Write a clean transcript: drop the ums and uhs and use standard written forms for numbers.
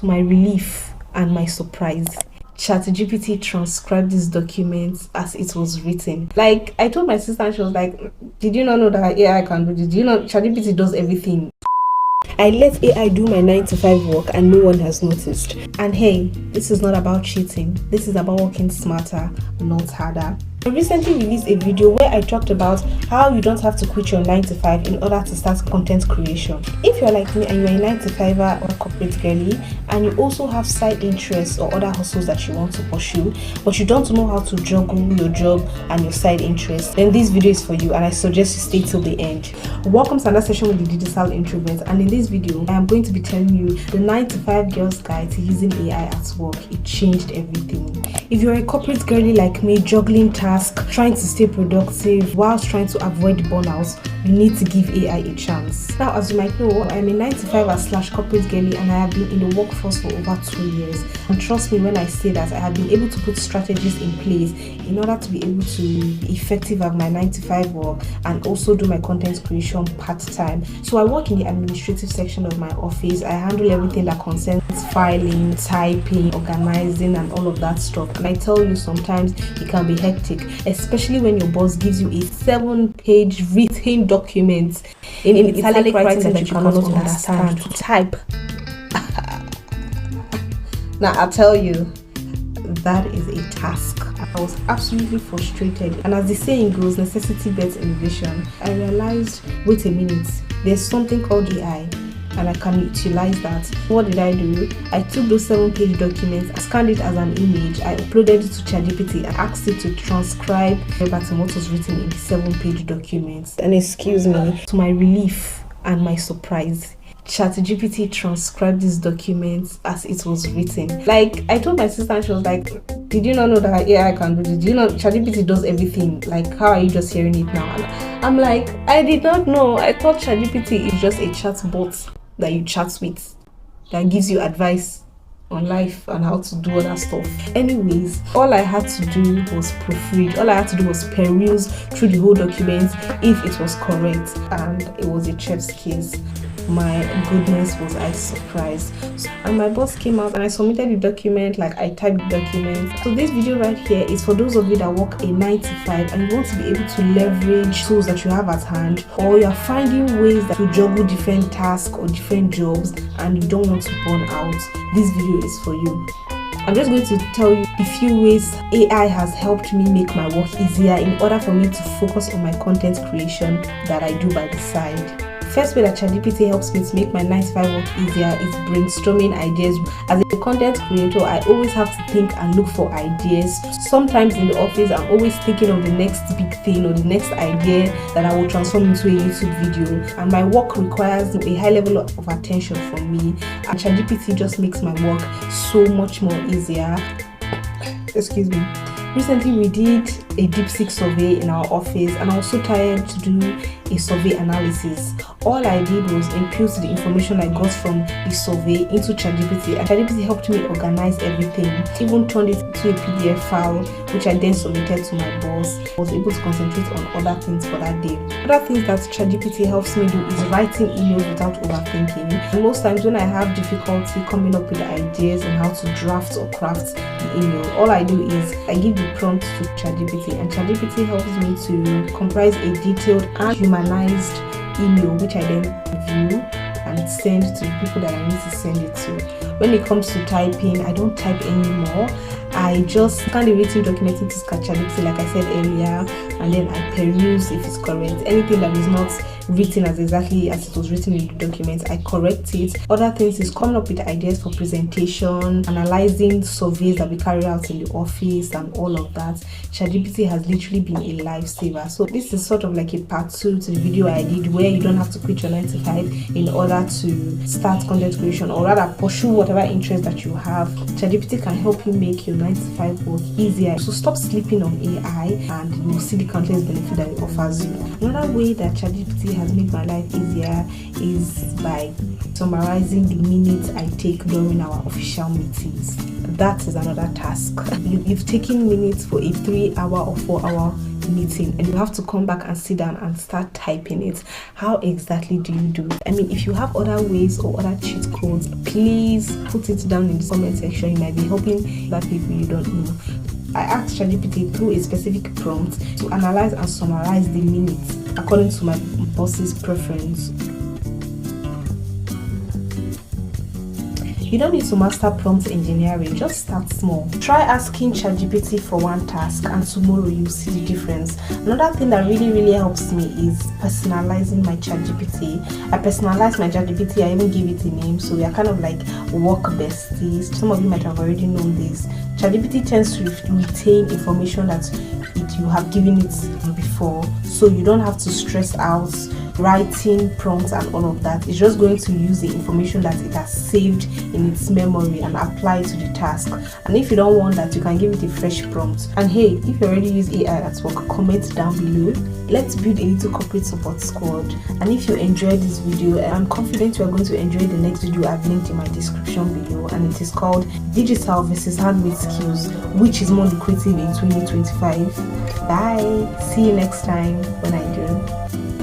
To my relief and my surprise, ChatGPT transcribed this document as it was written. Like, I told my sister, and she was like, did you not know that AI can do this? Did you know ChatGPT does everything? I let AI do my 9 to 5 work and no one has noticed. And hey, this is not about cheating. This is about working smarter, not harder. I recently released a video where I talked about how you don't have to quit your 9 to 5 in order to start content creation. If you're like me and you're a 9 to 5er or corporate girly, and you also have side interests or other hustles that you want to pursue, but you don't know how to juggle your job and your side interests, then this video is for you and I suggest you stay till the end. Welcome to another session with the Digital Introvert, and in this video I am going to be telling you the 9 to 5 girl's guide to using AI at work. It changed everything. If you're a corporate girly like me, juggling tasks, trying to stay productive whilst trying to avoid burnout, you need to give AI a chance. Now, as you might know, I'm a 9 to 5er / corporate girly and I have been in the workforce for over 2 years. And trust me when I say that I have been able to put strategies in place in order to be able to be effective at my 9 to 5 work and also do my content creation part-time. So I work in the administrative section of my office. I handle everything that concerns filing, typing, organizing and all of that stuff. And I tell you, sometimes it can be hectic, especially when your boss gives you a 7-page written document in italic writing that you cannot understand to type. Now I'll tell you, that is a task. I was absolutely frustrated, and as the saying goes, necessity bets innovation. I realized, wait a minute, there's something called AI and I can utilize that. What did I do? I took those 7-page documents, I scanned it as an image, I uploaded it to ChatGPT and asked it to transcribe verbatim what was written in the 7-page documents. And excuse me, to my relief and my surprise, ChatGPT transcribed this document as it was written. Like, I told my sister and she was like, did you not know that AI can do this? Did you know ChatGPT does everything? Like, how are you just hearing it now? And I'm like, I did not know. I thought ChatGPT is just a chat bot that you chat with that gives you advice on life and how to do other stuff. Anyways, all I had to do was proofread. All I had to do was peruse through the whole document if it was correct, and it was a chef's kiss. My goodness, was I surprised. And my boss came out and I submitted the document, like I typed the document. So this video right here is for those of you that work a 9 to 5 and you want to be able to leverage tools that you have at hand, or you're finding ways that you juggle different tasks or different jobs and you don't want to burn out. This video is for you. I'm just going to tell you a few ways AI has helped me make my work easier in order for me to focus on my content creation that I do by the side. First way that ChatGPT helps me to make my 9 to 5 work easier is brainstorming ideas. As a content creator, I always have to think and look for ideas. Sometimes in the office, I'm always thinking of the next big thing or the next idea that I will transform into a YouTube video. And my work requires a high level of attention from me. And ChatGPT just makes my work so much more easier. Excuse me. Recently, we did a deep seek survey in our office and I was so tired to do a survey analysis. All I did was input the information I got from the survey into ChatGPT, and ChatGPT helped me organize everything, even turned it into a PDF file which I then submitted to my boss. I was able to concentrate on other things for that day. Other things that ChatGPT helps me do is writing emails without overthinking. And most times when I have difficulty coming up with ideas on how to draft or craft the email, all I do is I give the prompt to ChatGPT, and ChatGPT helps me to comprise a detailed and humanized email which I then review and send to the people that I need to send it to. When it comes to typing, I don't type anymore. I just scan the written document into ChatGPT like I said earlier, and then I peruse if it's correct. Anything that is not written as exactly as it was written in the document, I correct it. Other things is coming up with ideas for presentation, analyzing surveys that we carry out in the office and all of that. ChatGPT has literally been a lifesaver. So this is sort of like a part 2 to the video I did where you don't have to quit your 9 to 5 in order to start content creation, or rather pursue whatever interest that you have. ChatGPT can help you make your 9 to 5 work easier. So stop sleeping on AI and you will see the countless benefit that it offers you. Another way that ChatGPT has made my life easier is by summarizing the minutes I take during our official meetings. That is another task. You've taken minutes for a 3-hour or 4-hour meeting and you have to come back and sit down and start typing it, how exactly do you do it? I mean, if you have other ways or other cheat codes, please put it down in the comment section. You might be helping other people you don't know. I asked ChatGPT through a specific prompt to analyze and summarize the minutes according to my boss's preference. You don't need to master prompt engineering, just start small. Try asking ChatGPT for one task and tomorrow you'll see the difference. Another thing that really helps me is personalizing my ChatGPT. I personalize my ChatGPT, I even give it a name, so we are kind of like work besties. Some of you might have already known this. ChatGPT tends to retain information that you have given it before, so you don't have to stress out writing prompts and all of that. It's just going to use the information that it has saved in its memory and apply it to the task. And if you don't want that, you can give it a fresh prompt. And hey, if you already use AI at work, comment down below. Let's build a little corporate support squad. And if you enjoyed this video, I'm confident you are going to enjoy the next video I've linked in my description below, and it is called Digital versus Handmade Skills, which is more lucrative in 2025. Bye. See you next time when I do.